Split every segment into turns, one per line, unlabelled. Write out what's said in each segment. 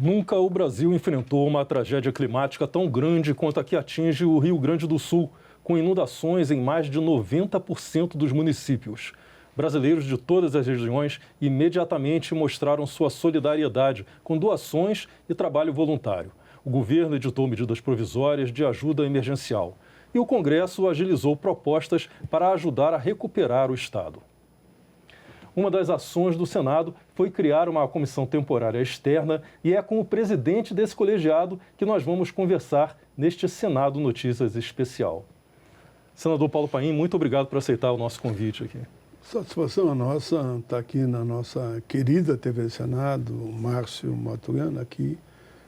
Nunca o Brasil enfrentou uma tragédia climática tão grande quanto a que atinge o Rio Grande do Sul, com inundações em mais de 90% dos municípios. Brasileiros de todas as regiões imediatamente mostraram sua solidariedade com doações e trabalho voluntário. O governo editou medidas provisórias de ajuda emergencial e o Congresso agilizou propostas para ajudar a recuperar o Estado. Uma das ações do Senado foi criar uma comissão temporária externa e é com o presidente desse colegiado que nós vamos conversar neste Senado Notícias Especial. Senador Paulo Paim, muito obrigado por aceitar o nosso convite aqui.
Satisfação a nossa estar aqui na nossa querida TV Senado, Márcio Maturana, aqui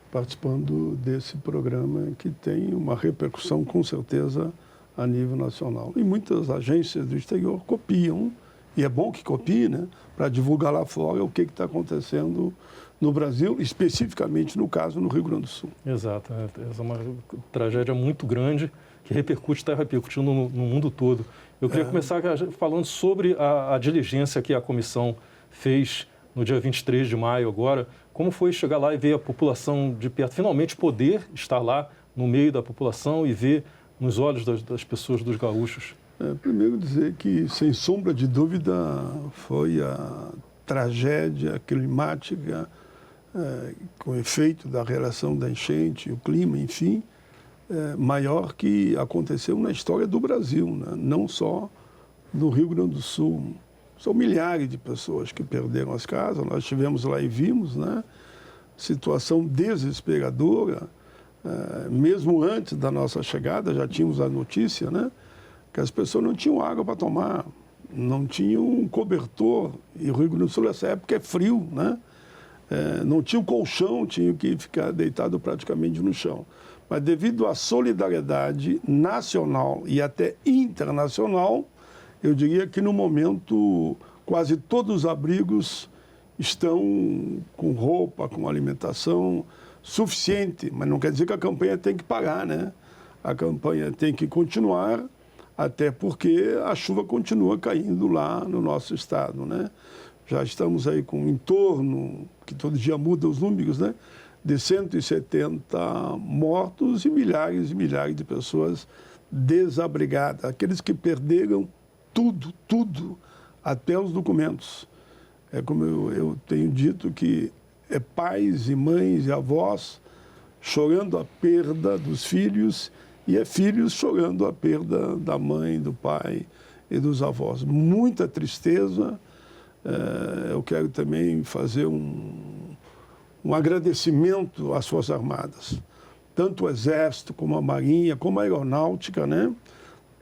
participando desse programa que tem uma repercussão com certeza a nível nacional. E muitas agências do exterior copiam, e é bom que copiem, né, para divulgar lá fora o que está acontecendo no Brasil, especificamente no caso no Rio Grande do Sul.
Exato, essa é uma tragédia muito grande que está repercutindo no mundo todo. Eu queria começar falando sobre a diligência que a comissão fez no dia 23 de maio agora. Como foi chegar lá e ver a população de perto, finalmente poder estar lá no meio da população e ver nos olhos das pessoas, dos gaúchos?
Primeiro dizer que, sem sombra de dúvida, foi a tragédia climática com efeito da relação da enchente, o clima, enfim, maior que aconteceu na história do Brasil, né? Não só no Rio Grande do Sul. São milhares de pessoas que perderam as casas, nós estivemos lá e vimos, né? Situação desesperadora. Mesmo antes da nossa chegada, já tínhamos a notícia, né? Que as pessoas não tinham água para tomar, não tinham um cobertor, e o Rio Grande do Sul nessa época é frio, né? Não tinha um colchão, tinha que ficar deitado praticamente no chão. Mas devido à solidariedade nacional e até internacional, eu diria que no momento quase todos os abrigos estão com roupa, com alimentação suficiente, mas não quer dizer que a campanha tem que parar, né? A campanha tem que continuar, até porque a chuva continua caindo lá no nosso estado, né? Já estamos aí com em torno, que todo dia muda os números, né? De 170 mortos e milhares de pessoas desabrigadas. Aqueles que perderam tudo, até os documentos. É como eu tenho dito que é pais e mães e avós chorando a perda dos filhos e é filhos chorando a perda da mãe, do pai e dos avós. Muita tristeza. Eu quero também fazer um agradecimento às Forças Armadas, tanto o Exército como a Marinha, como a Aeronáutica, né?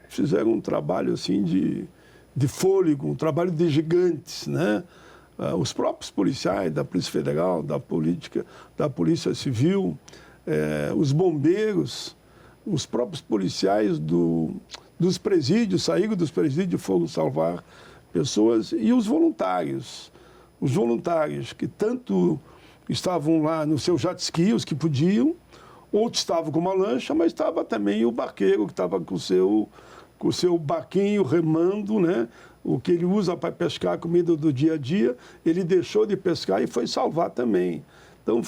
Fizeram um trabalho assim de fôlego, um trabalho de gigantes, né? Os próprios policiais da Polícia Federal, da Polícia Civil, os bombeiros, os próprios policiais dos presídios, saíram dos presídios e foram salvar pessoas, e os voluntários que tanto estavam lá no seu jet ski, os que podiam, outros estavam com uma lancha, mas estava também o barqueiro que estava com o seu barquinho remando, né? O que ele usa para pescar a comida do dia a dia, ele deixou de pescar e foi salvar também. Então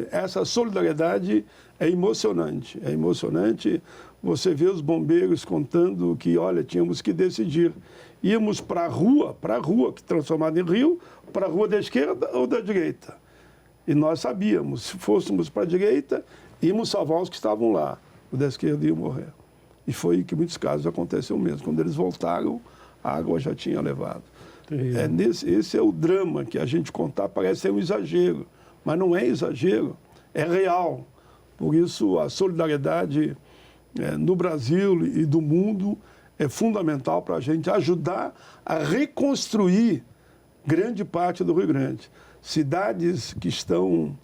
essa solidariedade é emocionante você vê os bombeiros contando que, olha, tínhamos que decidir, íamos para a rua, que transformada em rio, para a rua da esquerda ou da direita. E nós sabíamos, se fôssemos para a direita, íamos salvar os que estavam lá, o da esquerda ia morrer. E foi que em muitos casos aconteceu mesmo. Quando eles voltaram, a água já tinha levado. Esse é o drama que a gente contar, parece ser um exagero, mas não é exagero, é real. Por isso, a solidariedade no Brasil e do mundo é fundamental para a gente ajudar a reconstruir grande parte do Rio Grande. Cidades que estão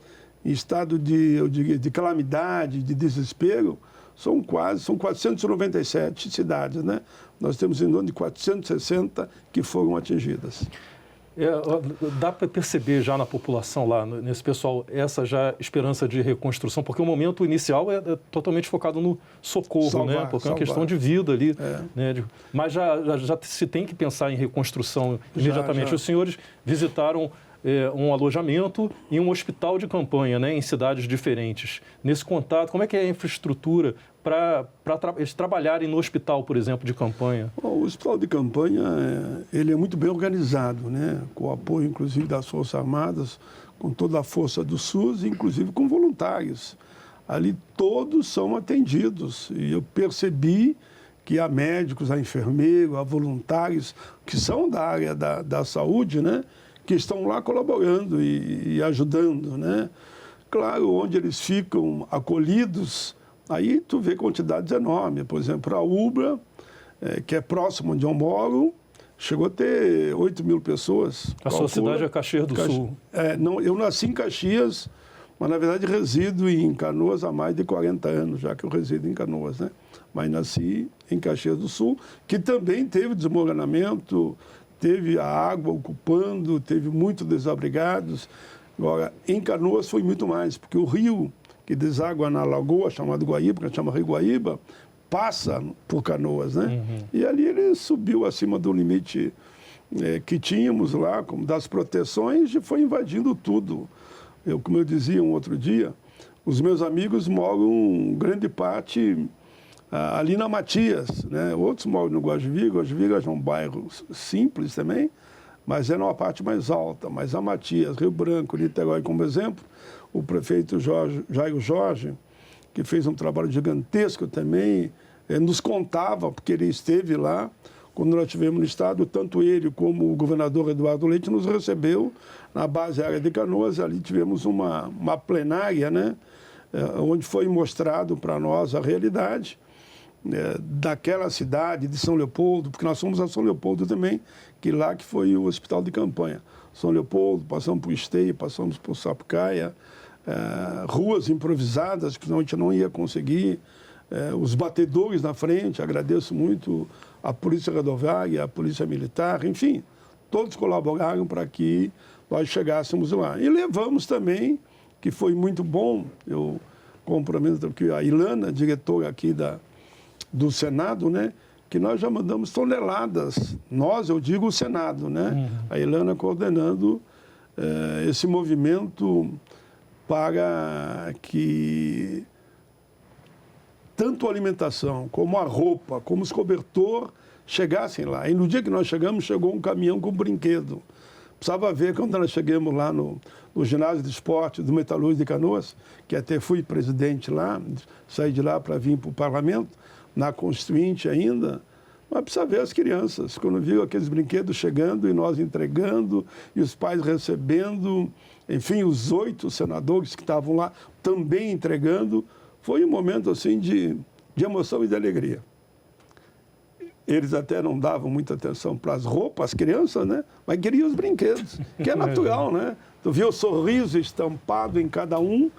em estado de calamidade, de desespero, são 497 cidades, né? Nós temos em torno de 460 que foram atingidas.
Dá para perceber já na população lá, nesse pessoal, essa já esperança de reconstrução, porque o momento inicial é totalmente focado no socorro, salvar, né? Porque é uma questão de vida ali. Né? Mas já se tem que pensar em reconstrução imediatamente. Já. Os senhores visitaram um alojamento e um hospital de campanha, né, em cidades diferentes. Nesse contato, como é que é a infraestrutura para eles trabalharem no hospital, por exemplo, de campanha?
O hospital de campanha ele é muito bem organizado, né? Com o apoio, inclusive, das Forças Armadas, com toda a força do SUS, inclusive com voluntários. Ali todos são atendidos e eu percebi que há médicos, há enfermeiros, há voluntários que são da área da saúde, né? Que estão lá colaborando e ajudando, né? Claro, onde eles ficam acolhidos, aí tu vê quantidades enormes. Por exemplo, a Ubra, que é próximo onde eu moro, chegou a ter 8 mil pessoas.
A sua cidade é Caxias do Sul.
Não, eu nasci em Caxias, mas na verdade resido em Canoas há mais de 40 anos, já que eu resido em Canoas, né? Mas nasci em Caxias do Sul, que também teve desmoronamento, teve a água ocupando, teve muitos desabrigados. Agora, em Canoas foi muito mais, porque o rio que deságua na lagoa, chamado Guaíba, que chama Rio Guaíba, passa por Canoas, né? Uhum. E ali ele subiu acima do limite que tínhamos lá, como das proteções, e foi invadindo tudo. Como eu dizia um outro dia, os meus amigos moram grande parte ali na Matias, né? Outros moram no Guajiviga. Guajiviga é um bairro simples também, mas é numa parte mais alta. Mas a Matias, Rio Branco, Niterói, como exemplo, o prefeito Jairo Jorge, que fez um trabalho gigantesco também, nos contava, porque ele esteve lá, quando nós estivemos no estado, tanto ele como o governador Eduardo Leite nos recebeu na base aérea de Canoas. Ali tivemos uma plenária, né? Onde foi mostrado para nós a realidade daquela cidade de São Leopoldo, porque nós fomos a São Leopoldo também, que lá que foi o hospital de campanha. São Leopoldo, passamos por Esteio, passamos por Sapucaia, ruas improvisadas que a gente não ia conseguir, os batedores na frente. Agradeço muito a Polícia Rodoviária, a Polícia Militar, enfim, todos colaboraram para que nós chegássemos lá. E levamos também, que foi muito bom, eu comprometo que a Ilana, diretora aqui do Senado, né, que nós já mandamos toneladas, nós, eu digo o Senado, né, a Ilana coordenando esse movimento para que tanto a alimentação, como a roupa, como os cobertor chegassem lá. E no dia que nós chegamos, chegou um caminhão com brinquedo. Precisava ver quando nós chegamos lá no ginásio de esporte do Metalúrgico de Canoas, que até fui presidente lá, saí de lá para vir para o parlamento, na Constituinte ainda, mas precisa ver as crianças, quando viu aqueles brinquedos chegando e nós entregando, e os pais recebendo, enfim, os 8 senadores que estavam lá também entregando. Foi um momento assim de emoção e de alegria. Eles até não davam muita atenção para as roupas, as crianças, né? Mas queriam os brinquedos, que é natural, né? Tu viu o sorriso estampado em cada um,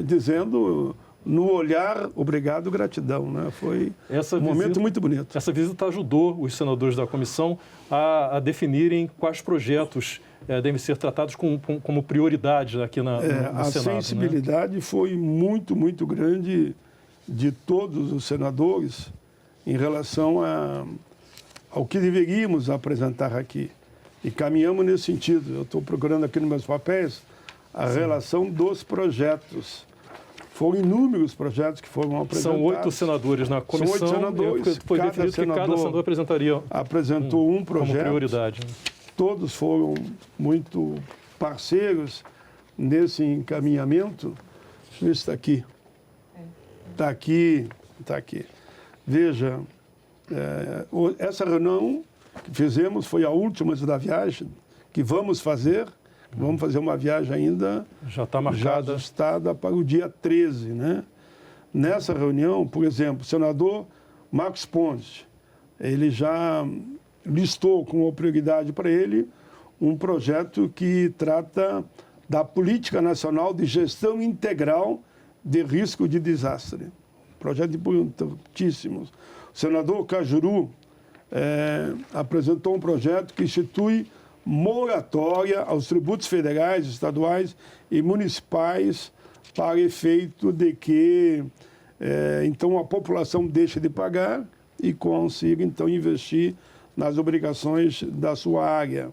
dizendo no olhar, obrigado, gratidão, né? Foi um momento muito bonito.
Essa visita ajudou os senadores da comissão a definirem quais projetos devem ser tratados como prioridade aqui no Senado.
A sensibilidade, né, foi muito, muito grande de todos os senadores em relação ao que deveríamos apresentar aqui. E caminhamos nesse sentido. Eu estou procurando aqui nos meus papéis a relação dos projetos. Foram inúmeros projetos que foram apresentados.
São 8 senadores na comissão.
São 8 senadores.
Foi definido que cada senador
apresentou um projeto.
Como prioridade.
Todos foram muito parceiros nesse encaminhamento. Deixa eu ver se está aqui. Está aqui, está aqui. Veja, essa reunião que fizemos foi a última antes da viagem, que vamos fazer. Vamos fazer uma viagem ainda
já está marcada,
já ajustada para o dia 13, né? Nessa reunião, por exemplo, o senador Marcos Pontes, ele já listou como prioridade para ele um projeto que trata da Política Nacional de Gestão Integral de Risco de Desastre. Projeto importantíssimo. O senador Cajuru apresentou um projeto que institui moratória aos tributos federais, estaduais e municipais para efeito de que, então, a população deixe de pagar e consiga, então, investir nas obrigações da sua área.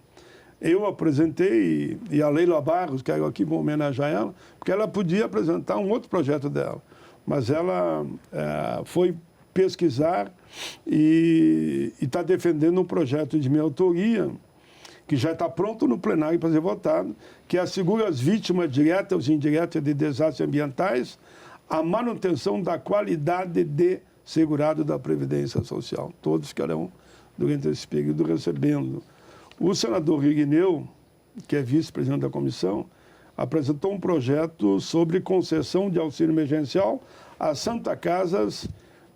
eu apresentei, e a Leila Barros, que eu aqui vou homenagear ela, porque ela podia apresentar um outro projeto dela, mas ela foi pesquisar e está defendendo um projeto de minha autoria, que já está pronto no plenário para ser votado, que assegura às vítimas diretas e indiretas de desastres ambientais a manutenção da qualidade de segurado da Previdência Social. Todos ficarão, durante esse período, recebendo. O senador Irineu, que é vice-presidente da comissão, apresentou um projeto sobre concessão de auxílio emergencial às Santa Casas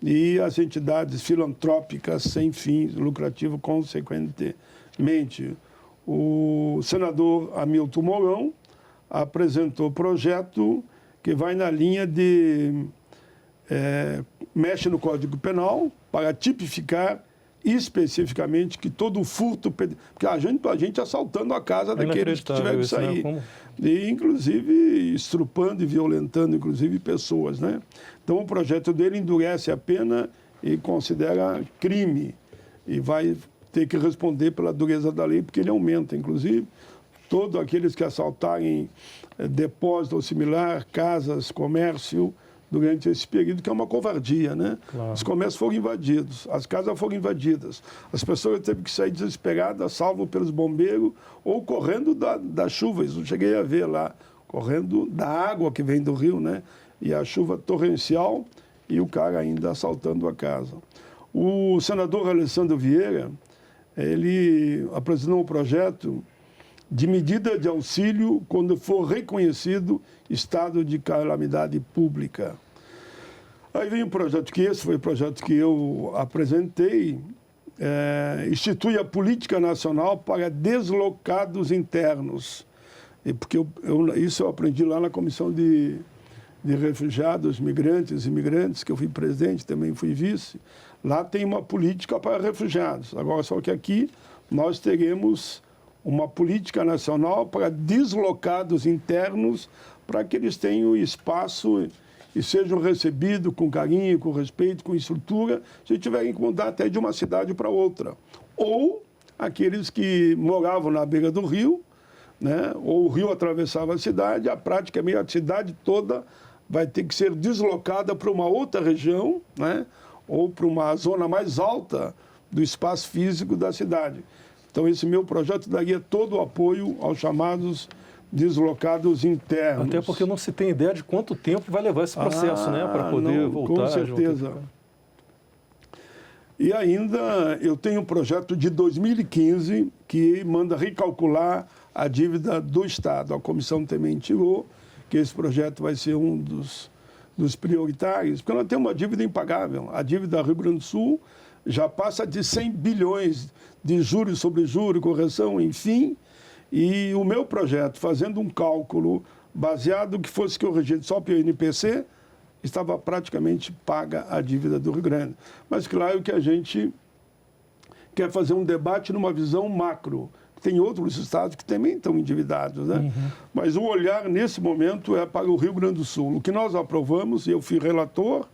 e às entidades filantrópicas sem fins lucrativos, consequentemente. O senador Hamilton Mourão apresentou projeto que vai na linha de mexe no Código Penal para tipificar especificamente que todo furto... Porque a gente assaltando a casa daqueles que tiveram que sair.
Né?
E, inclusive, estrupando e violentando, inclusive, pessoas. Né? Então, o projeto dele endurece a pena e considera crime. E vai ter que responder pela dureza da lei, porque ele aumenta, inclusive, todos aqueles que assaltarem depósito ou similar, casas, comércio, durante esse período, que é uma covardia, né? Claro. Os comércios foram invadidos, as casas foram invadidas, as pessoas teve que sair desesperadas, salvo pelos bombeiros, ou correndo da chuva, isso eu cheguei a ver lá, correndo da água que vem do rio, né? E a chuva torrencial, e o cara ainda assaltando a casa. O senador Alessandro Vieira, ele apresentou um projeto de medida de auxílio quando for reconhecido estado de calamidade pública. Aí vem um projeto esse foi o projeto que eu apresentei, institui a política nacional para deslocados internos. Porque isso eu aprendi lá na Comissão de Refugiados, Migrantes e Imigrantes, que eu fui presidente, também fui vice. Lá tem uma política para refugiados. Agora, só que aqui nós teremos uma política nacional para deslocados internos, para que eles tenham espaço e sejam recebidos com carinho, com respeito, com estrutura, se tiverem que mudar até de uma cidade para outra. Ou aqueles que moravam na beira do rio, né? Ou o rio atravessava a cidade, praticamente a cidade toda vai ter que ser deslocada para uma outra região, né? Ou para uma zona mais alta do espaço físico da cidade. Então, esse meu projeto daria todo o apoio aos chamados deslocados internos.
Até porque não se tem ideia de quanto tempo vai levar esse processo, né? Para poder voltar.
Com certeza. E ainda eu tenho um projeto de 2015 que manda recalcular a dívida do Estado. A comissão também tirou que esse projeto vai ser um dos prioritários, porque nós temos uma dívida impagável. A dívida do Rio Grande do Sul já passa de 100 bilhões de juros sobre juros, correção, enfim. E o meu projeto, fazendo um cálculo baseado que fosse corrigido só pelo INPC, estava praticamente paga a dívida do Rio Grande. Mas claro que a gente quer fazer um debate numa visão macro. Tem outros estados que também estão endividados, né? Uhum. Mas o olhar, nesse momento, é para o Rio Grande do Sul. O que nós aprovamos, e eu fui relator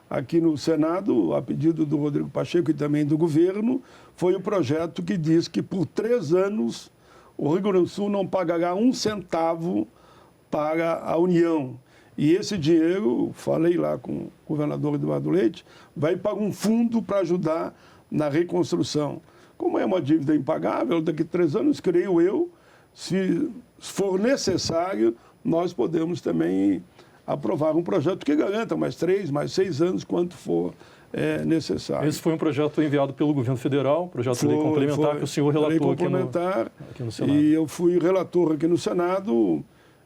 aqui no Senado, a pedido do Rodrigo Pacheco e também do governo, foi o projeto que diz que por 3 anos o Rio Grande do Sul não pagará 1 centavo para a União. E esse dinheiro, falei lá com o governador Eduardo Leite, vai para um fundo para ajudar na reconstrução. Como é uma dívida impagável, daqui a 3 anos, creio eu, se for necessário, nós podemos também aprovar um projeto que garanta mais 3, mais 6 anos, quanto for necessário.
Esse foi um projeto enviado pelo governo federal, projeto de lei complementar, que o senhor relatou aqui no Senado.
E eu fui relator aqui no Senado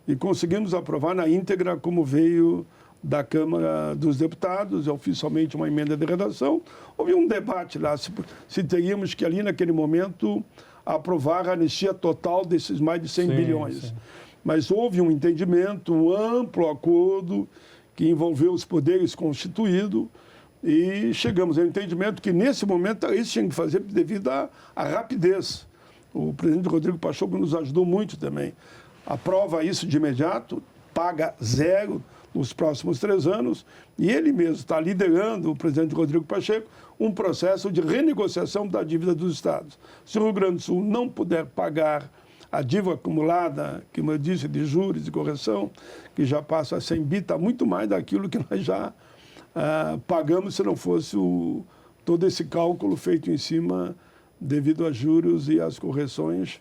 e conseguimos aprovar na íntegra como veio da Câmara dos Deputados, oficialmente uma emenda de redação. Houve um debate lá, se teríamos que ali naquele momento aprovar a anistia total desses mais de 100 bilhões. Sim. Mas houve um entendimento, um amplo acordo que envolveu os poderes constituídos e chegamos ao entendimento que nesse momento isso tinha que fazer devido à rapidez. O presidente Rodrigo Pacheco nos ajudou muito também. Aprova isso de imediato, paga 0 nos próximos 3 anos, e ele mesmo está liderando, o presidente Rodrigo Pacheco, um processo de renegociação da dívida dos estados. Se o Rio Grande do Sul não puder pagar a dívida acumulada, como eu disse, de juros e correção, que já passa a 100 bi, está muito mais daquilo que nós já pagamos se não fosse todo esse cálculo feito em cima devido a juros e às correções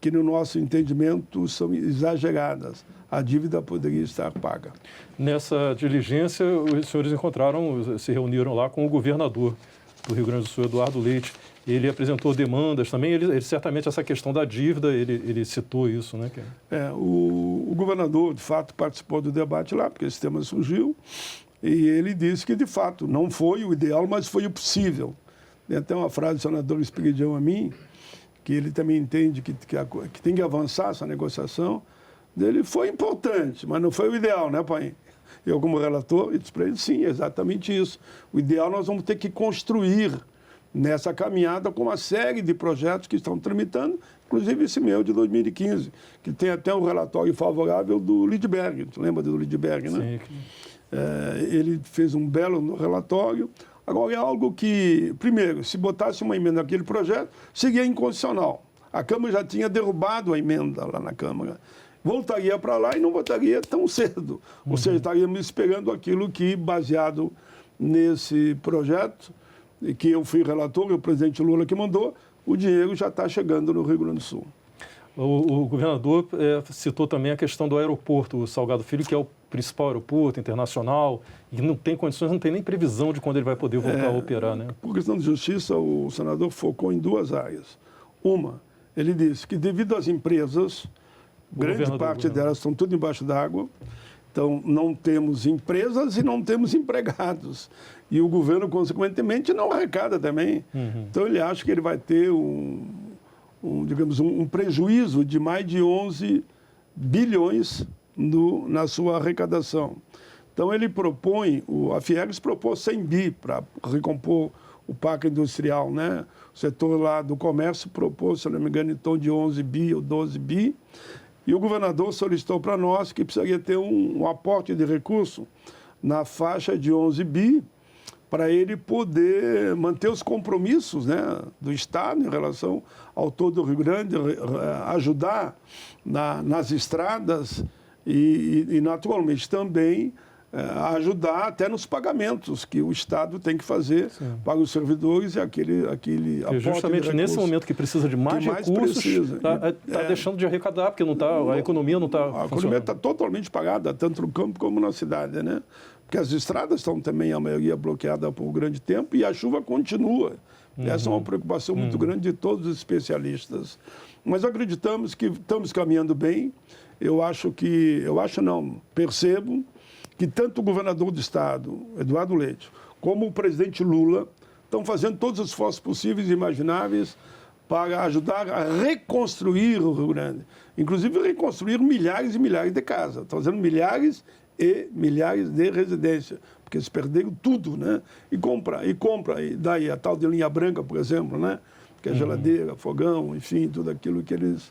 que, no nosso entendimento, são exageradas. A dívida poderia estar paga.
Nessa diligência, os senhores se reuniram lá com o governador do Rio Grande do Sul, Eduardo Leite. Ele apresentou demandas também, ele certamente essa questão da dívida, ele citou isso, né?
O governador, de fato, participou do debate lá, porque esse tema surgiu, e ele disse que, de fato, não foi o ideal, mas foi o possível. Tem até uma frase do senador Espiridião a mim, que ele também entende que tem que avançar essa negociação, dele foi importante, mas não foi o ideal, né, pai? Eu, como relator, disse para ele, sim, exatamente isso. O ideal nós vamos ter que construir nessa caminhada com uma série de projetos que estão tramitando, inclusive esse meu de 2015, que tem até um relatório favorável do Lidberg. Tu lembra do Lidberg, né?
Sim.
Ele fez um belo relatório. Agora, é algo que, primeiro, se botasse uma emenda naquele projeto, seria inconstitucional. A Câmara já tinha derrubado a emenda lá na Câmara. Voltaria para lá e não votaria tão cedo. Ou seja, estaríamos esperando aquilo que, baseado nesse projeto, que eu fui relator, o presidente Lula que mandou, o dinheiro já está chegando no Rio Grande do Sul.
O governador citou também a questão do aeroporto Salgado Filho, que é o principal aeroporto internacional, e não tem condições, não tem nem previsão de quando ele vai poder voltar a operar, né?
Por questão de justiça, o senador focou em duas áreas. Uma, ele disse que devido às empresas, grande parte delas estão tudo embaixo d'água, então não temos empresas e não temos empregados. E o governo, consequentemente, não arrecada também. Então ele acha que ele vai ter um prejuízo de mais de 11 bilhões na sua arrecadação. Então ele propõe, a Fieres propôs 100 bi para recompor o parque industrial, né? O setor lá do comércio propôs, se não me engano, em tom de 11 bi ou 12 bi. E o governador solicitou para nós que precisaria ter um aporte de recurso na faixa de 11 bi para ele poder manter os compromissos, né, do Estado em relação ao todo do Rio Grande, ajudar nas estradas e naturalmente também ajudar até nos pagamentos que o Estado tem que fazer para os servidores e aquele aporte
justamente nesse momento que precisa de mais recursos, está deixando de arrecadar, porque a economia não está funcionando. A economia está
totalmente parada, tanto no campo como na cidade, né? Porque as estradas estão também, a maioria, bloqueadas por um grande tempo e a chuva continua. Essa é uma preocupação muito grande de todos os especialistas. Mas acreditamos que estamos caminhando bem. Percebo que tanto o governador do Estado, Eduardo Leite, como o presidente Lula estão fazendo todos os esforços possíveis e imagináveis para ajudar a reconstruir o Rio Grande. Inclusive, reconstruir milhares e milhares de casas. Estão fazendo milhares e milhares de residências, porque eles perderam tudo, né? E daí a tal de linha branca, por exemplo, né? Que é geladeira, fogão, enfim, tudo aquilo que eles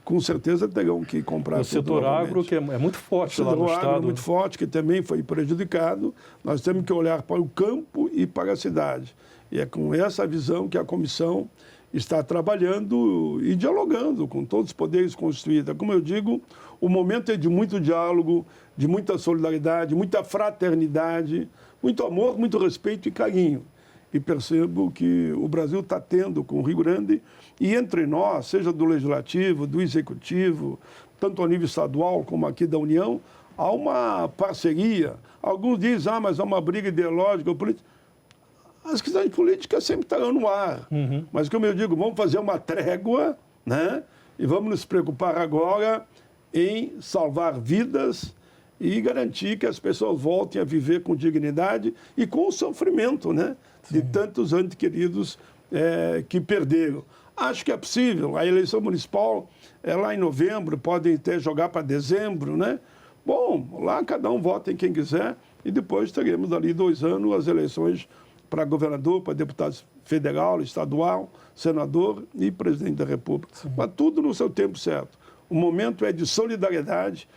com certeza terão que comprar.
O setor agro, que é muito forte lá no Estado. O setor agro
muito forte, que também foi prejudicado. Nós temos que olhar para o campo e para a cidade. E é com essa visão que a comissão está trabalhando e dialogando com todos os poderes constituídos. Como eu digo, o momento é de muito diálogo, de muita solidariedade, muita fraternidade, muito amor, muito respeito e carinho. E percebo que o Brasil está tendo com o Rio Grande, e entre nós, seja do Legislativo, do Executivo, tanto a nível estadual como aqui da União, há uma parceria. Alguns dizem, mas há uma briga ideológica ou política. As questões políticas sempre estarão no ar. Mas, como eu digo, vamos fazer uma trégua, né? E vamos nos preocupar agora em salvar vidas e garantir que as pessoas voltem a viver com dignidade e com o sofrimento, né? De tantos entes queridos que perderam. Acho que é possível. A eleição municipal é lá em novembro, podem até jogar para dezembro, né? Bom, lá cada um vota em quem quiser e depois teremos ali 2 anos as eleições para governador, para deputado federal, estadual, senador e presidente da República. Mas tudo no seu tempo certo. O momento é de solidariedade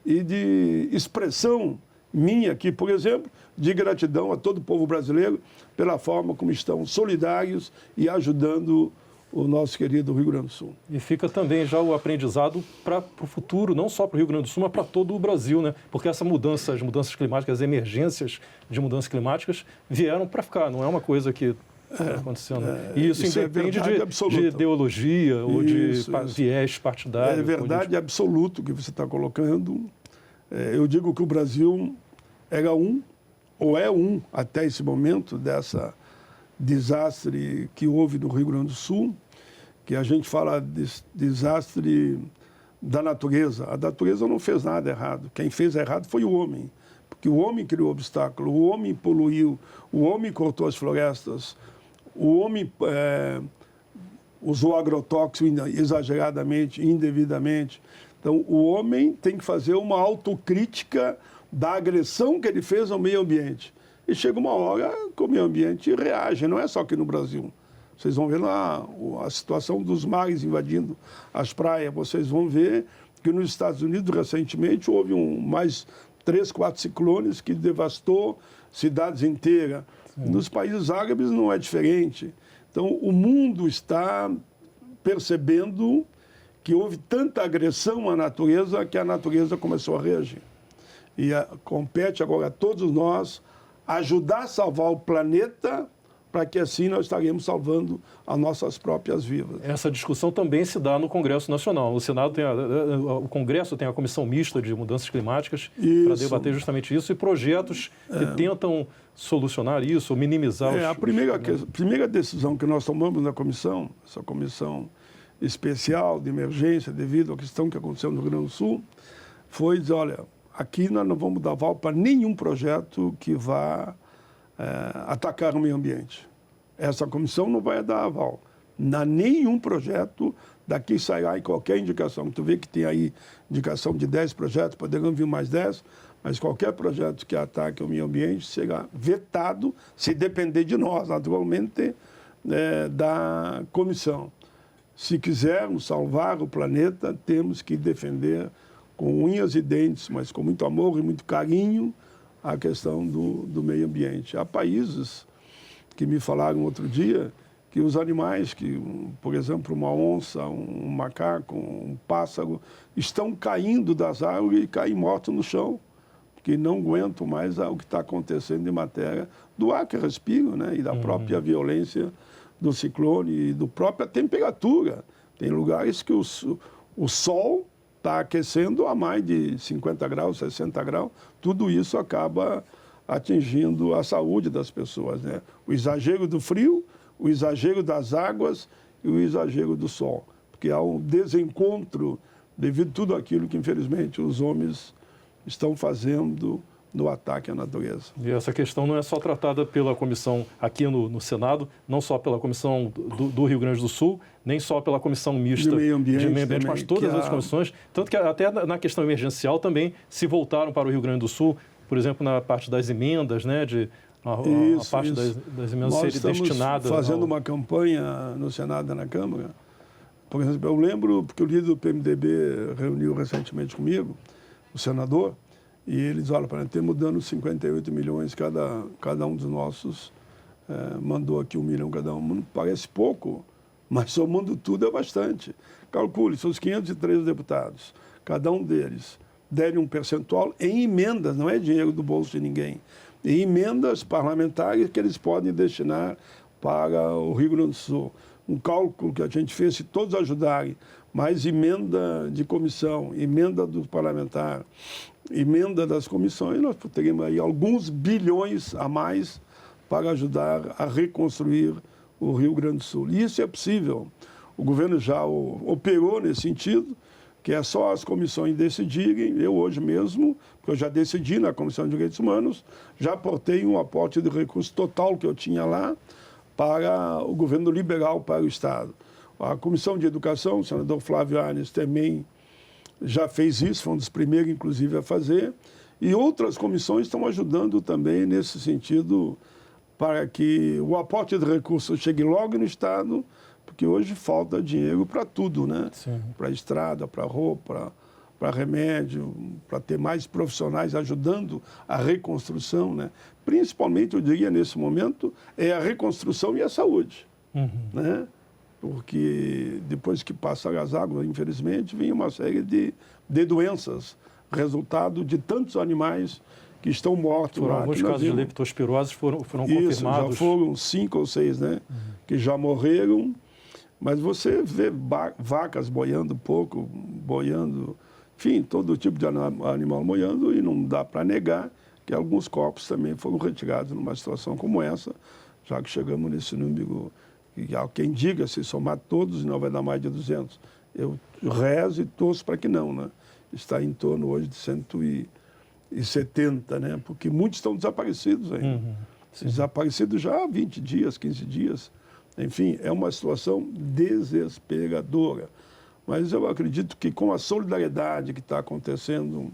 e de expressão minha aqui, por exemplo, de gratidão a todo o povo brasileiro pela forma como estão solidários e ajudando o nosso querido Rio Grande do Sul.
E fica também já o aprendizado para o futuro, não só para o Rio Grande do Sul, mas para todo o Brasil, né? Porque as mudanças climáticas, as emergências de mudanças climáticas vieram para ficar, não é uma coisa que está acontecendo. E isso independe de ideologia ou de viés partidário.
É verdade absoluta o que você está colocando. Eu digo que o Brasil era ou é até esse momento, dessa desastre que houve no Rio Grande do Sul, que a gente fala de desastre da natureza. A natureza não fez nada errado. Quem fez errado foi o homem, porque o homem criou obstáculo, o homem poluiu, o homem cortou as florestas, o homem usou agrotóxico exageradamente, indevidamente. Então, o homem tem que fazer uma autocrítica da agressão que ele fez ao meio ambiente. E chega uma hora que o meio ambiente reage, não é só aqui no Brasil. Vocês vão ver lá a situação dos mares invadindo as praias. Vocês vão ver que nos Estados Unidos, recentemente, houve mais 3, 4 ciclones que devastou cidades inteiras. Sim. Nos países árabes não é diferente. Então, o mundo está percebendo que houve tanta agressão à natureza que a natureza começou a reagir. E compete agora a todos nós ajudar a salvar o planeta, para que assim nós estaremos salvando as nossas próprias vidas.
Essa discussão também se dá no Congresso Nacional. O Senado o Congresso tem a Comissão Mista de Mudanças Climáticas para debater justamente isso e projetos que tentam solucionar isso, ou minimizar
a primeira decisão que nós tomamos na comissão, essa comissão especial de emergência devido à questão que aconteceu no Rio Grande do Sul, foi dizer, olha, aqui nós não vamos dar aval para nenhum projeto que vá atacar o meio ambiente. Essa comissão não vai dar aval a nenhum projeto. Daqui sairá em qualquer indicação. Tu vê que tem aí indicação de 10 projetos, poderão vir mais 10, mas qualquer projeto que ataque o meio ambiente será vetado, se depender de nós, naturalmente, da comissão. Se quisermos salvar o planeta, temos que defender com unhas e dentes, mas com muito amor e muito carinho, a questão do meio ambiente. Há países que me falaram outro dia que os animais, por exemplo, uma onça, um macaco, um pássaro, estão caindo das árvores e caem mortos no chão, porque não aguentam mais o que está acontecendo em matéria do ar que respiram, né? E da própria violência do ciclone e da própria temperatura. Tem lugares que o sol está aquecendo a mais de 50 graus, 60 graus, tudo isso acaba atingindo a saúde das pessoas, né? O exagero do frio, o exagero das águas e o exagero do sol, porque há um desencontro devido a tudo aquilo que, infelizmente, os homens estão fazendo no ataque à natureza.
E essa questão não é só tratada pela comissão aqui no Senado, não só pela comissão do Rio Grande do Sul, nem só pela comissão mista
de meio ambiente,
também, mas todas as comissões, tanto que até na questão emergencial também se voltaram para o Rio Grande do Sul, por exemplo, na parte das emendas, né, a parte das emendas serem destinadas.
Nós estamos fazendo uma campanha no Senado e na Câmara. Por exemplo, eu lembro, porque o líder do PMDB reuniu recentemente comigo, o senador, e eles, olha, para ter mudando 58 milhões cada um dos nossos, mandou aqui 1 milhão cada um. Parece pouco, mas somando tudo é bastante. Calcule, são os 513 deputados, cada um deles derem um percentual em emendas, não é dinheiro do bolso de ninguém, em emendas parlamentares que eles podem destinar para o Rio Grande do Sul. Um cálculo que a gente fez, se todos ajudarem, mais emenda de comissão, emenda do parlamentar, emenda das comissões, nós teremos aí alguns bilhões a mais para ajudar a reconstruir o Rio Grande do Sul. E isso é possível. O governo já operou nesse sentido, que é só as comissões decidirem. Eu hoje mesmo, porque eu já decidi na Comissão de Direitos Humanos, já aportei um aporte de recurso total que eu tinha lá para o governo liberal para o Estado. A Comissão de Educação, o senador Flávio Arnes também já fez isso, foi um dos primeiros, inclusive, a fazer. E outras comissões estão ajudando também nesse sentido para que o aporte de recursos chegue logo no Estado, porque hoje falta dinheiro para tudo, né? Para estrada, para roupa, para remédio, para ter mais profissionais ajudando a reconstrução, né? Principalmente, eu diria, nesse momento, é a reconstrução e a saúde, né? porque depois que passaram as águas, infelizmente, vem uma série de doenças, resultado de tantos animais que estão mortos
Foram
lá.
alguns casos de leptospirose foram
Isso,
confirmados.
já foram 5 ou 6, né? Que já morreram. Mas você vê vacas boiando pouco, boiando, enfim, todo tipo de animal boiando, e não dá para negar que alguns corpos também foram retirados numa situação como essa, já que chegamos nesse número, e há quem diga, se somar todos, não vai dar mais de 200. Eu rezo e torço para que não, né? Está em torno hoje de 170, né? Porque muitos estão desaparecidos ainda. Desaparecidos já há 20 dias, 15 dias. Enfim, é uma situação desesperadora. Mas eu acredito que com a solidariedade que está acontecendo,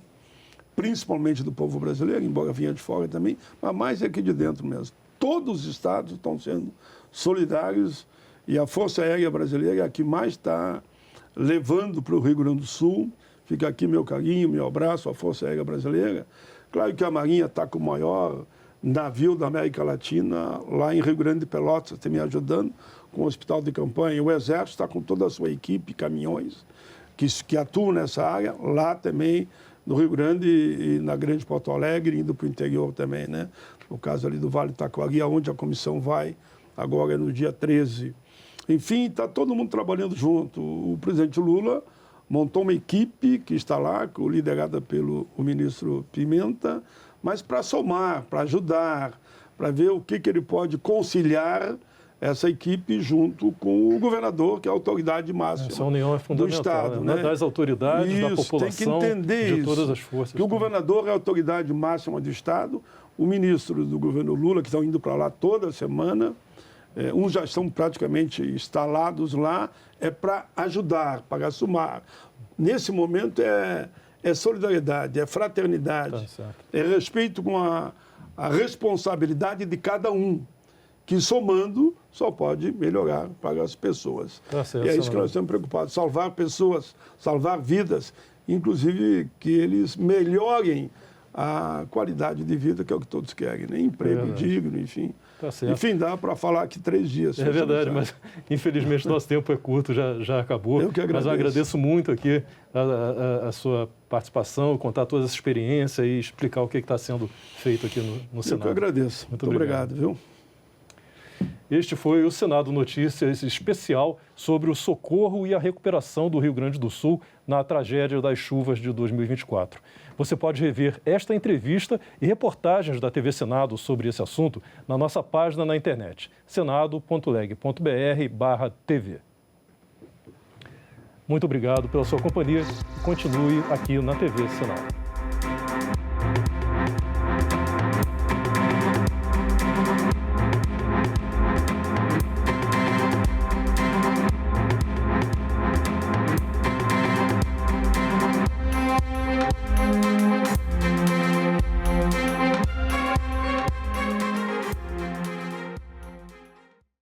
principalmente do povo brasileiro, embora vinha de fora também, mas mais aqui de dentro mesmo. Todos os estados estão sendo solidários e a Força Aérea Brasileira é a que mais está levando para o Rio Grande do Sul. Fica aqui meu carinho, meu abraço à Força Aérea Brasileira. Claro que a Marinha está com o maior navio da América Latina lá em Rio Grande de Pelotas, está me ajudando com o hospital de campanha. O Exército está com toda a sua equipe, caminhões, que atuam nessa área, lá também no Rio Grande e na Grande Porto Alegre, indo para o interior também, né? No caso ali do Vale do Taquari, onde a comissão vai, agora é no dia 13. Enfim, está todo mundo trabalhando junto. O presidente Lula montou uma equipe que está lá, liderada pelo ministro Pimenta, mas para somar, para ajudar, para ver o que ele pode conciliar essa equipe junto com o governador, que é a autoridade máxima
essa união é fundamental,
do Estado.
Né? Das autoridades,
isso,
da população,
tem que entender
de todas
isso,
as forças.
que o governador é a autoridade máxima do Estado, o ministro do governo Lula, que estão indo para lá toda semana, uns já estão praticamente instalados lá, é para ajudar, para somar. Nesse momento é solidariedade, é fraternidade, é respeito com a responsabilidade de cada um, que somando só pode melhorar para as pessoas. E é isso que nós estamos preocupados, salvar pessoas, salvar vidas, inclusive que eles melhorem a qualidade de vida, que é o que todos querem, né? Emprego digno, enfim. Enfim, dá para falar aqui 3 dias.
É verdade, mas infelizmente nosso tempo é curto, já acabou.
Eu que agradeço.
Mas eu agradeço muito aqui a sua participação, contar toda essa experiência e explicar o que está sendo feito aqui no Senado.
Eu que agradeço. Muito obrigado, viu?
Este foi o Senado Notícias especial sobre o socorro e a recuperação do Rio Grande do Sul na tragédia das chuvas de 2024. Você pode rever esta entrevista e reportagens da TV Senado sobre esse assunto na nossa página na internet, senado.leg.br/tv. Muito obrigado pela sua companhia. Continue aqui na TV Senado.